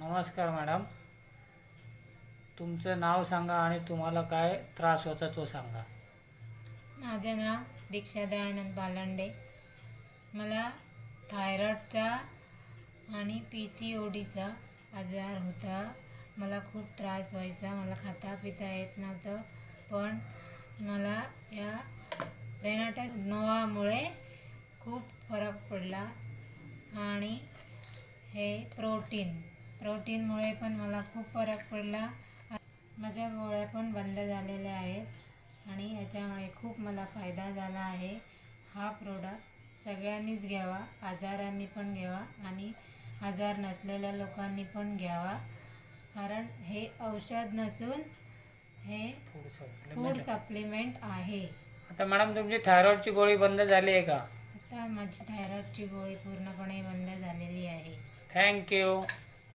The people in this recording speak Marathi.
नमस्कार मॅडम, तुमचं नाव सांगा आणि तुम्हाला काय त्रास होता तो सांगा. माझे नाव दीक्षा दयानंद बालंडे. मला थायरॉईडचा आणि PCODचा आजार होता. मला खूप त्रास व्हायचा. मला खाता पिता येत नव्हतं, पण मला या रेनाटा नोवामुळे खूप फरक पडला. आणि हे प्रोटीनमुळे पण मला खूप फरक पडला. माझ्या गोळ्या पण बंद झालेल्या आहेत आणि याच्यामुळे खूप मला फायदा झाला आहे. हा प्रोडक्ट सगळ्यांनीच घ्यावा, आजारांनी पण घ्यावा आणि आजार नसलेल्या लोकांनी पण घ्यावा, कारण हे औषध नसून हे फूड सप्लिमेंट आहे. आता मॅडम तुमची थायरॉईडची गोळी बंद झाली आहे का? आता माझी थायरॉईडची गोळी पूर्णपणे बंद झालेली आहे. थँक्यू.